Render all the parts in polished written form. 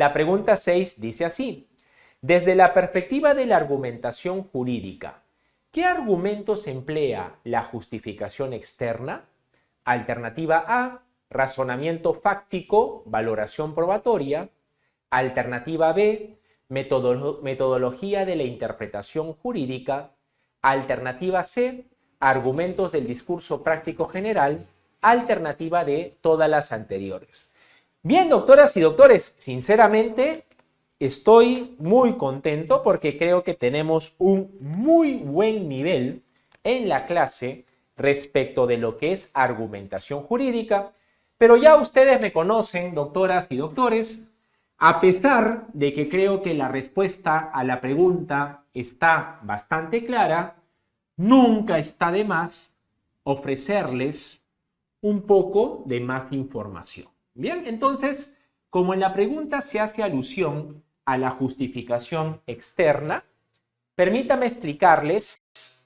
La pregunta 6 dice así: desde la perspectiva de la argumentación jurídica, ¿qué argumentos emplea la justificación externa? Alternativa A, razonamiento fáctico, valoración probatoria. Alternativa B, metodología de la interpretación jurídica. Alternativa C, argumentos del discurso práctico general. Alternativa D, todas las anteriores. Bien, doctoras y doctores, sinceramente estoy muy contento porque creo que tenemos un muy buen nivel en la clase respecto de lo que es argumentación jurídica, pero ya ustedes me conocen, doctoras y doctores, a pesar de que creo que la respuesta a la pregunta está bastante clara, nunca está de más ofrecerles un poco de más información. Bien, entonces, como en la pregunta se hace alusión a la justificación externa, permítame explicarles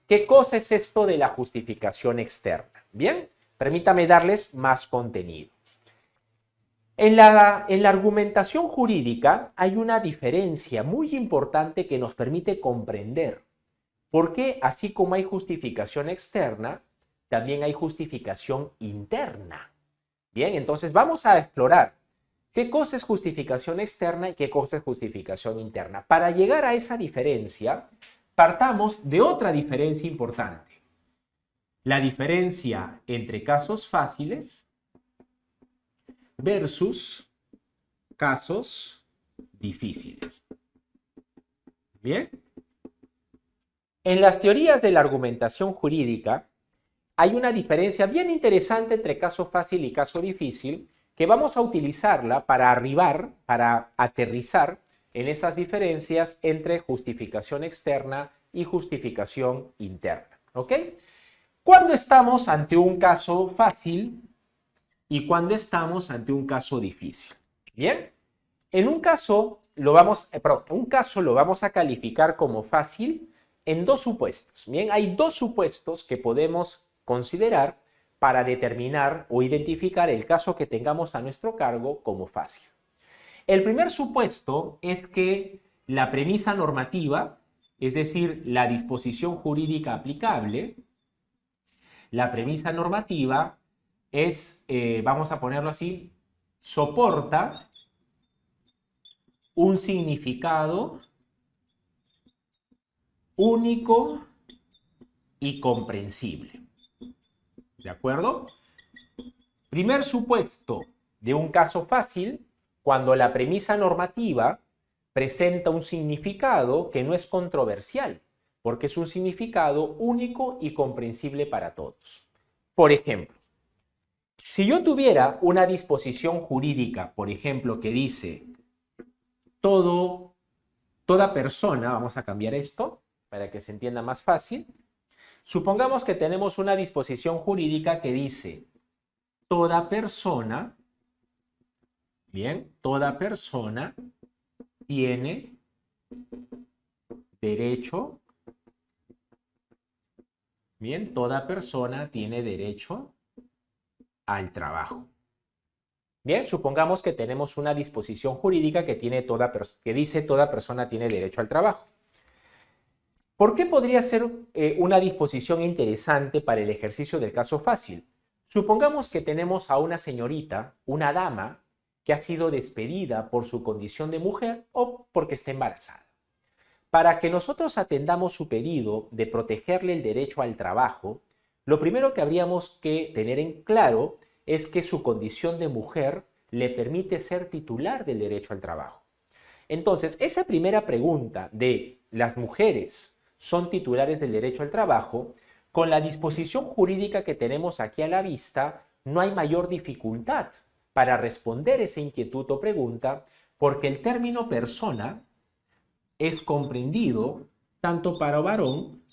qué cosa es esto de la justificación externa. Bien, permítame darles más contenido. En la argumentación jurídica hay una diferencia muy importante que nos permite comprender por qué, así como hay justificación externa, también hay justificación interna. Bien, entonces vamos a explorar qué cosa es justificación externa y qué cosa es justificación interna. Para llegar a esa diferencia, partamos de otra diferencia importante. La diferencia entre casos fáciles versus casos difíciles. Bien. En las teorías de la argumentación jurídica hay una diferencia bien interesante entre caso fácil y caso difícil que vamos a utilizarla para aterrizar en esas diferencias entre justificación externa y justificación interna. ¿Ok? Cuando estamos ante un caso fácil y cuando estamos ante un caso difícil. Bien, en un caso lo vamos a calificar como fácil en dos supuestos. Bien, hay dos supuestos que podemos considerar para determinar o identificar el caso que tengamos a nuestro cargo como fácil. El primer supuesto es que la premisa normativa, es decir, la disposición jurídica aplicable, la premisa normativa es, vamos a ponerlo así, soporta un significado único y comprensible. ¿De acuerdo? Primer supuesto de un caso fácil, cuando la premisa normativa presenta un significado que no es controversial, porque es un significado único y comprensible para todos. Por ejemplo, si yo tuviera una disposición jurídica, por ejemplo, que dice toda persona, vamos a cambiar esto para que se entienda más fácil. Supongamos que tenemos una disposición jurídica que dice toda persona, bien, toda persona tiene derecho, bien, toda persona tiene derecho al trabajo. Bien, supongamos que tenemos una disposición jurídica que dice toda persona tiene derecho al trabajo. ¿Por qué podría ser una disposición interesante para el ejercicio del caso fácil? Supongamos que tenemos a una señorita, una dama, que ha sido despedida por su condición de mujer o porque está embarazada. Para que nosotros atendamos su pedido de protegerle el derecho al trabajo, lo primero que habríamos que tener en claro es que su condición de mujer le permite ser titular del derecho al trabajo. Entonces, esa primera pregunta de las mujeres son titulares del derecho al trabajo, con la disposición jurídica que tenemos aquí a la vista, no hay mayor dificultad para responder esa inquietud o pregunta, porque el término persona es comprendido tanto para varón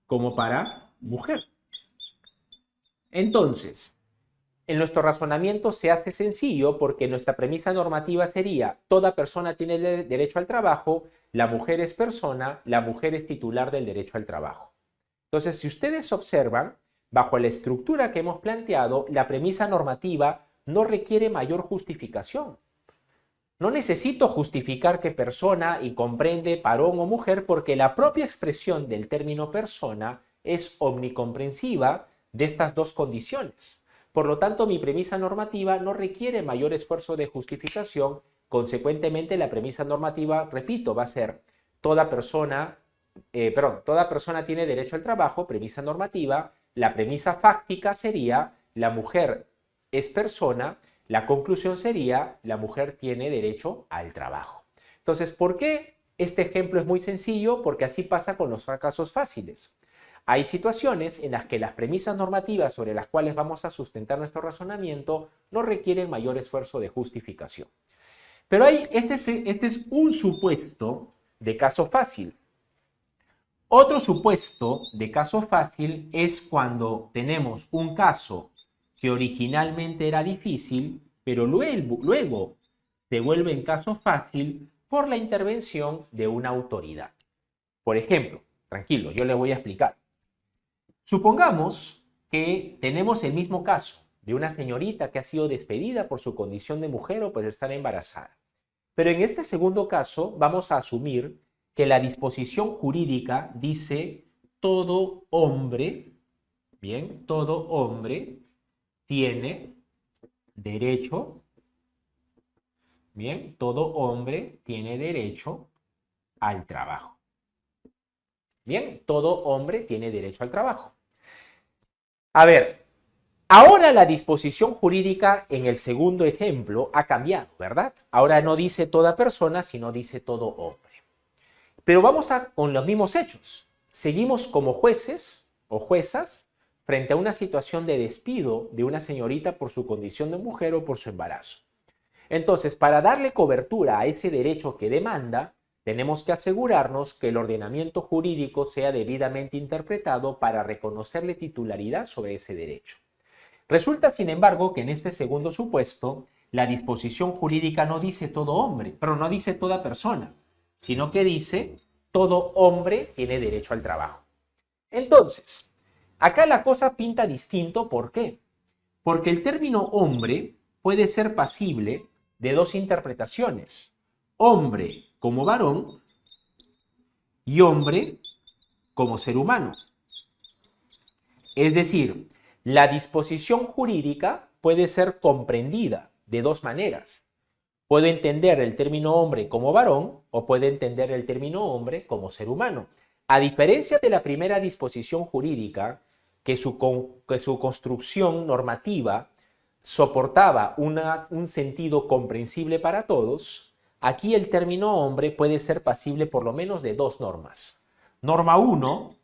como para mujer. Entonces, en nuestro razonamiento se hace sencillo porque nuestra premisa normativa sería toda persona tiene derecho al trabajo, la mujer es persona, la mujer es titular del derecho al trabajo. Entonces, si ustedes observan, bajo la estructura que hemos planteado, la premisa normativa no requiere mayor justificación. No necesito justificar qué persona y comprende varón o mujer porque la propia expresión del término persona es omnicomprensiva de estas dos condiciones. Por lo tanto, mi premisa normativa no requiere mayor esfuerzo de justificación. Consecuentemente, la premisa normativa, repito, va a ser toda persona tiene derecho al trabajo, premisa normativa. La premisa fáctica sería la mujer es persona. La conclusión sería la mujer tiene derecho al trabajo. Entonces, ¿por qué este ejemplo es muy sencillo? Porque así pasa con los casos fáciles. Hay situaciones en las que las premisas normativas sobre las cuales vamos a sustentar nuestro razonamiento no requieren mayor esfuerzo de justificación. Pero este es un supuesto de caso fácil. Otro supuesto de caso fácil es cuando tenemos un caso que originalmente era difícil, pero luego se vuelve en caso fácil por la intervención de una autoridad. Por ejemplo, tranquilo, yo le voy a explicar. Supongamos que tenemos el mismo caso de una señorita que ha sido despedida por su condición de mujer o por estar embarazada. Pero en este segundo caso vamos a asumir que la disposición jurídica dice todo hombre, bien, todo hombre tiene derecho, bien, todo hombre tiene derecho al trabajo. Bien, todo hombre tiene derecho al trabajo. A ver, ahora la disposición jurídica en el segundo ejemplo ha cambiado, ¿verdad? Ahora no dice toda persona, sino dice todo hombre. Pero vamos con los mismos hechos. Seguimos como jueces o juezas frente a una situación de despido de una señorita por su condición de mujer o por su embarazo. Entonces, para darle cobertura a ese derecho que demanda, tenemos que asegurarnos que el ordenamiento jurídico sea debidamente interpretado para reconocerle titularidad sobre ese derecho. Resulta, sin embargo, que en este segundo supuesto, la disposición jurídica no dice todo hombre, pero no dice toda persona, sino que dice todo hombre tiene derecho al trabajo. Entonces, acá la cosa pinta distinto. ¿Por qué? Porque el término hombre puede ser pasible de dos interpretaciones. Hombre como varón y hombre como ser humano. Es decir, la disposición jurídica puede ser comprendida de dos maneras. Puedo entender el término hombre como varón o puedo entender el término hombre como ser humano. A diferencia de la primera disposición jurídica, que su construcción normativa soportaba un sentido comprensible para todos, aquí el término hombre puede ser pasible por lo menos de dos normas. Norma 1,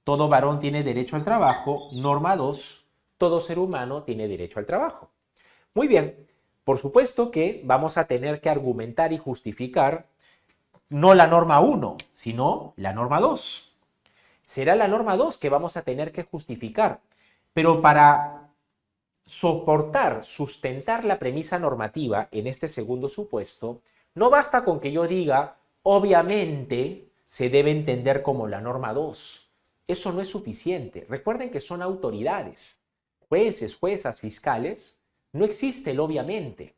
todo varón tiene derecho al trabajo. Norma 2, todo ser humano tiene derecho al trabajo. Muy bien, por supuesto que vamos a tener que argumentar y justificar no la norma 1, sino la norma 2. Será la norma 2 que vamos a tener que justificar, pero para sustentar la premisa normativa en este segundo supuesto, no basta con que yo diga, obviamente se debe entender como la norma 2. Eso no es suficiente. Recuerden que son autoridades, jueces, juezas, fiscales. No existe el obviamente.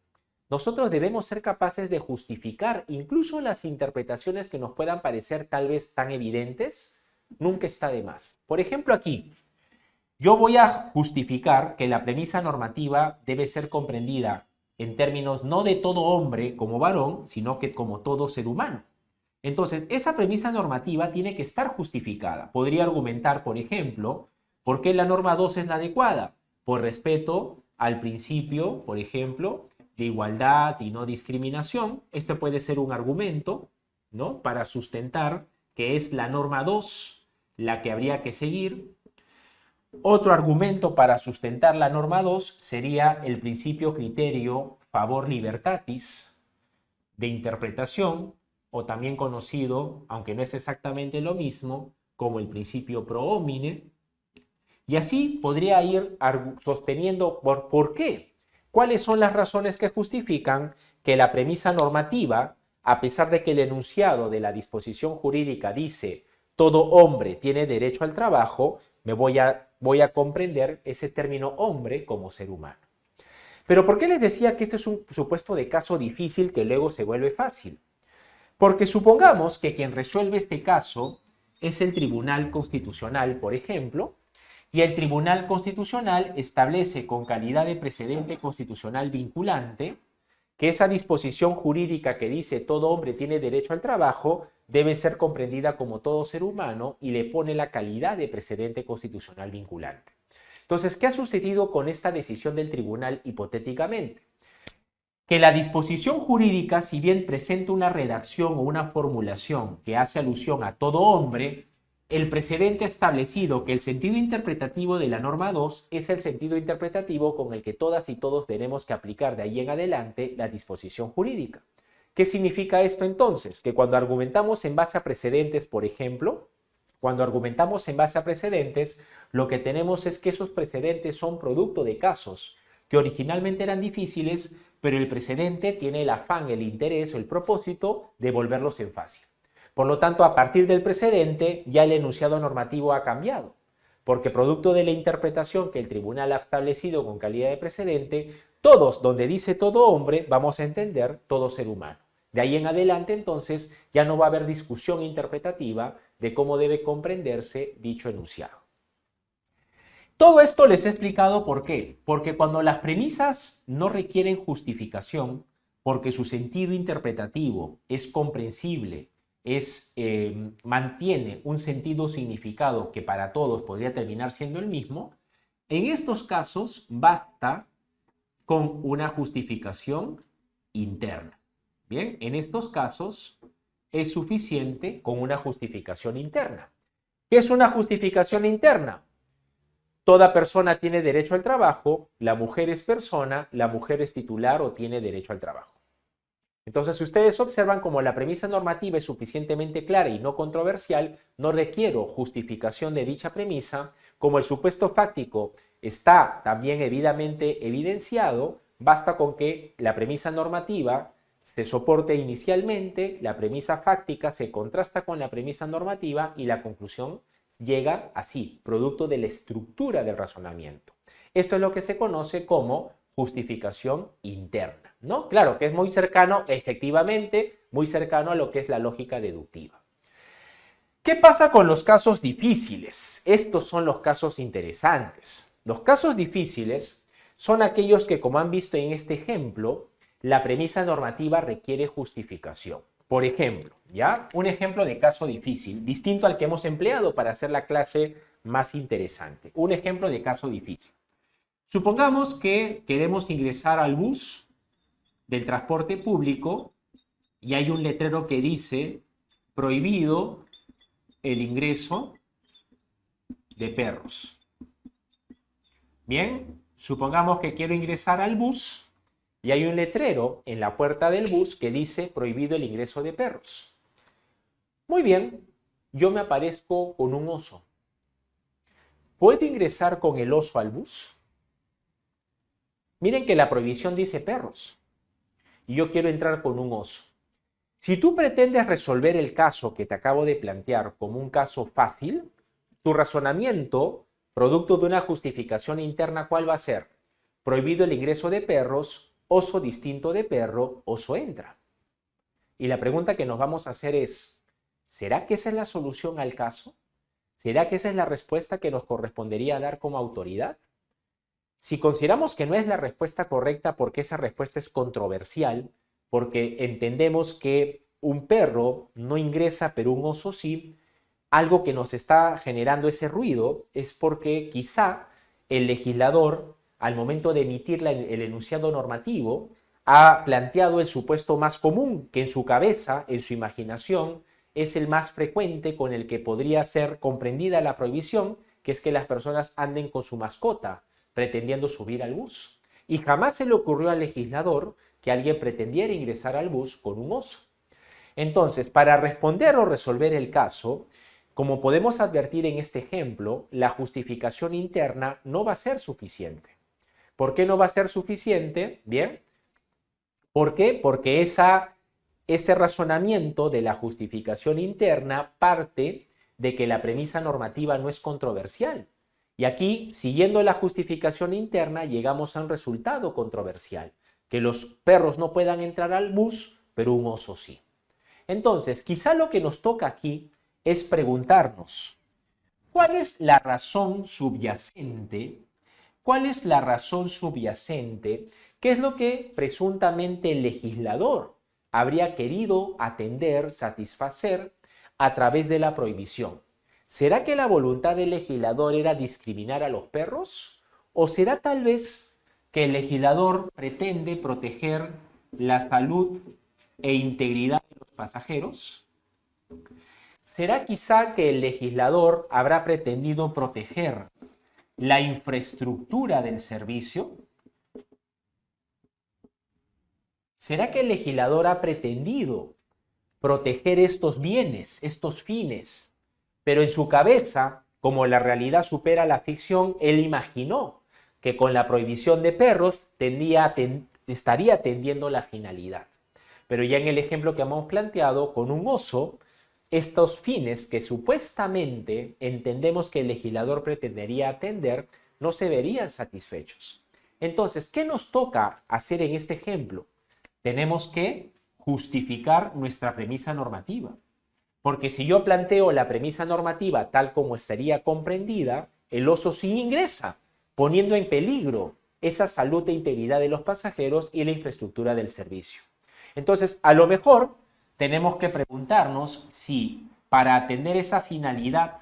Nosotros debemos ser capaces de justificar incluso las interpretaciones que nos puedan parecer tal vez tan evidentes. Nunca está de más. Por ejemplo, aquí, yo voy a justificar que la premisa normativa debe ser comprendida en términos no de todo hombre como varón, sino que como todo ser humano. Entonces, esa premisa normativa tiene que estar justificada. Podría argumentar, por ejemplo, ¿por qué la norma 2 es la adecuada? Por respeto al principio, por ejemplo, de igualdad y no discriminación. Este puede ser un argumento, ¿no?, para sustentar que es la norma 2 la que habría que seguir. Otro argumento para sustentar la norma 2 sería el principio criterio favor libertatis de interpretación, o también conocido, aunque no es exactamente lo mismo, como el principio pro homine. Y así podría ir sosteniendo por qué. ¿Cuáles son las razones que justifican que la premisa normativa, a pesar de que el enunciado de la disposición jurídica dice todo hombre tiene derecho al trabajo, voy a comprender ese término hombre como ser humano? Pero ¿por qué les decía que este es un supuesto de caso difícil que luego se vuelve fácil? Porque supongamos que quien resuelve este caso es el Tribunal Constitucional, por ejemplo, y el Tribunal Constitucional establece con calidad de precedente constitucional vinculante que esa disposición jurídica que dice todo hombre tiene derecho al trabajo debe ser comprendida como todo ser humano y le pone la calidad de precedente constitucional vinculante. Entonces, ¿qué ha sucedido con esta decisión del tribunal hipotéticamente? Que la disposición jurídica, si bien presenta una redacción o una formulación que hace alusión a todo hombre, el precedente ha establecido que el sentido interpretativo de la norma 2 es el sentido interpretativo con el que todas y todos tenemos que aplicar de ahí en adelante la disposición jurídica. ¿Qué significa esto entonces? Que cuando argumentamos en base a precedentes, por ejemplo, lo que tenemos es que esos precedentes son producto de casos que originalmente eran difíciles, pero el precedente tiene el afán, el interés o el propósito de volverlos en fácil. Por lo tanto, a partir del precedente, ya el enunciado normativo ha cambiado, porque producto de la interpretación que el tribunal ha establecido con calidad de precedente, todos, donde dice todo hombre, vamos a entender todo ser humano. De ahí en adelante, entonces, ya no va a haber discusión interpretativa de cómo debe comprenderse dicho enunciado. Todo esto les he explicado por qué. Porque cuando las premisas no requieren justificación, porque su sentido interpretativo es comprensible, mantiene un sentido significado que para todos podría terminar siendo el mismo, en estos casos basta con una justificación interna. Bien, en estos casos es suficiente con una justificación interna. ¿Qué es una justificación interna? Toda persona tiene derecho al trabajo, la mujer es persona, la mujer es titular o tiene derecho al trabajo. Entonces, si ustedes observan como la premisa normativa es suficientemente clara y no controversial, no requiero justificación de dicha premisa, como el supuesto fáctico está también debidamente evidenciado, basta con que la premisa normativa se soporte inicialmente, la premisa fáctica se contrasta con la premisa normativa y la conclusión llega así, producto de la estructura del razonamiento. Esto es lo que se conoce como justificación interna, ¿no? Claro que es muy cercano, efectivamente, muy cercano a lo que es la lógica deductiva. ¿Qué pasa con los casos difíciles? Estos son los casos interesantes. Los casos difíciles son aquellos que, como han visto en este ejemplo, la premisa normativa requiere justificación. Por ejemplo, ¿ya? Un ejemplo de caso difícil, distinto al que hemos empleado para hacer la clase más interesante. Un ejemplo de caso difícil. Supongamos que queremos ingresar al bus del transporte público y hay un letrero que dice prohibido el ingreso de perros. Bien, supongamos que quiero ingresar al bus y hay un letrero en la puerta del bus que dice prohibido el ingreso de perros. Muy bien, yo me aparezco con un oso. ¿Puedo ingresar con el oso al bus? Miren que la prohibición dice perros y yo quiero entrar con un oso. Si tú pretendes resolver el caso que te acabo de plantear como un caso fácil, tu razonamiento, producto de una justificación interna, ¿cuál va a ser? Prohibido el ingreso de perros, oso distinto de perro, oso entra. Y la pregunta que nos vamos a hacer es, ¿será que esa es la solución al caso? ¿Será que esa es la respuesta que nos correspondería dar como autoridad? Si consideramos que no es la respuesta correcta porque esa respuesta es controversial, porque entendemos que un perro no ingresa pero un oso sí, algo que nos está generando ese ruido es porque quizá el legislador, al momento de emitir el enunciado normativo, ha planteado el supuesto más común, que en su cabeza, en su imaginación, es el más frecuente con el que podría ser comprendida la prohibición, que es que las personas anden con su mascota, pretendiendo subir al bus. Y jamás se le ocurrió al legislador que alguien pretendiera ingresar al bus con un oso. Entonces, para responder o resolver el caso, como podemos advertir en este ejemplo, la justificación interna no va a ser suficiente. ¿Por qué no va a ser suficiente? Bien, ¿por qué? Porque ese razonamiento de la justificación interna parte de que la premisa normativa no es controversial. Y Y aquí, siguiendo la justificación interna, llegamos a un resultado controversial, que los perros no puedan entrar al bus, pero un oso sí. Entonces, quizá lo que nos toca aquí es preguntarnos, ¿cuál es la razón subyacente? ¿Cuál es la razón subyacente? ¿Qué es lo que presuntamente el legislador habría querido atender, satisfacer a través de la prohibición? ¿Será que la voluntad del legislador era discriminar a los perros? ¿O será tal vez que el legislador pretende proteger la salud e integridad de los pasajeros? ¿Será quizá que el legislador habrá pretendido proteger la infraestructura del servicio? ¿Será que el legislador ha pretendido proteger estos bienes, estos fines? Pero en su cabeza, como la realidad supera la ficción, él imaginó que con la prohibición de perros estaría atendiendo la finalidad. Pero ya en el ejemplo que hemos planteado, con un oso, estos fines que supuestamente entendemos que el legislador pretendería atender, no se verían satisfechos. Entonces, ¿qué nos toca hacer en este ejemplo? Tenemos que justificar nuestra premisa normativa. Porque si yo planteo la premisa normativa tal como estaría comprendida, el oso sí ingresa, poniendo en peligro esa salud e integridad de los pasajeros y la infraestructura del servicio. Entonces, a lo mejor tenemos que preguntarnos si para atender esa finalidad,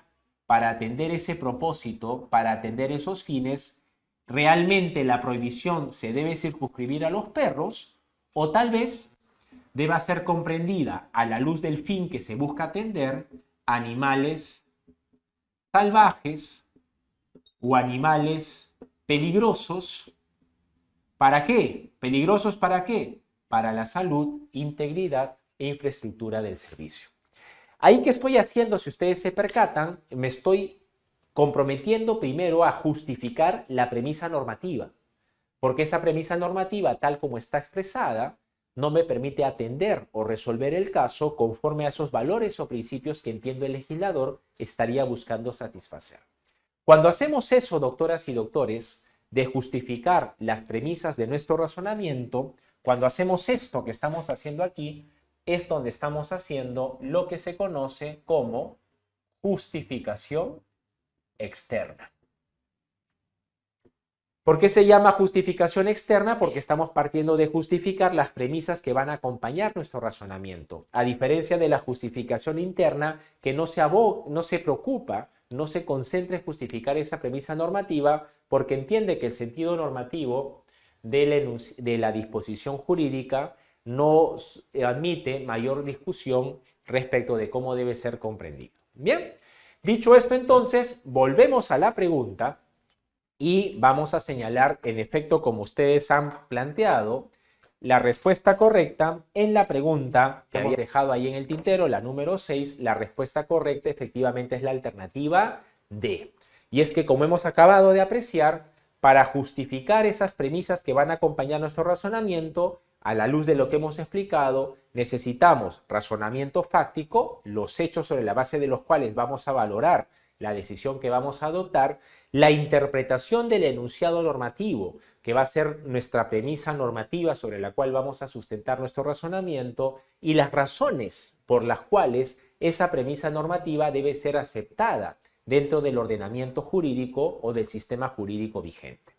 para atender ese propósito, para atender esos fines, realmente la prohibición se debe circunscribir a los perros o tal vez deba ser comprendida a la luz del fin que se busca atender, animales salvajes o animales peligrosos. ¿Para qué? ¿Peligrosos para qué? Para la salud, integridad e infraestructura del servicio. Ahí, ¿qué estoy haciendo? Si ustedes se percatan, me estoy comprometiendo primero a justificar la premisa normativa, porque esa premisa normativa, tal como está expresada, no me permite atender o resolver el caso conforme a esos valores o principios que entiendo el legislador estaría buscando satisfacer. Cuando hacemos eso, doctoras y doctores, de justificar las premisas de nuestro razonamiento, cuando hacemos esto que estamos haciendo aquí, es donde estamos haciendo lo que se conoce como justificación externa. ¿Por qué se llama justificación externa? Porque estamos partiendo de justificar las premisas que van a acompañar nuestro razonamiento, a diferencia de la justificación interna que no se preocupa, no se concentra en justificar esa premisa normativa porque entiende que el sentido normativo de la disposición jurídica no admite mayor discusión respecto de cómo debe ser comprendido. Bien, dicho esto entonces, volvemos a la pregunta. Y vamos a señalar, en efecto, como ustedes han planteado, la respuesta correcta en la pregunta que había dejado ahí en el tintero, la número 6. La respuesta correcta efectivamente es la alternativa D. Y es que, como hemos acabado de apreciar, para justificar esas premisas que van a acompañar nuestro razonamiento, a la luz de lo que hemos explicado, necesitamos razonamiento fáctico, los hechos sobre la base de los cuales vamos a valorar la decisión que vamos a adoptar, la interpretación del enunciado normativo, que va a ser nuestra premisa normativa sobre la cual vamos a sustentar nuestro razonamiento, y las razones por las cuales esa premisa normativa debe ser aceptada dentro del ordenamiento jurídico o del sistema jurídico vigente.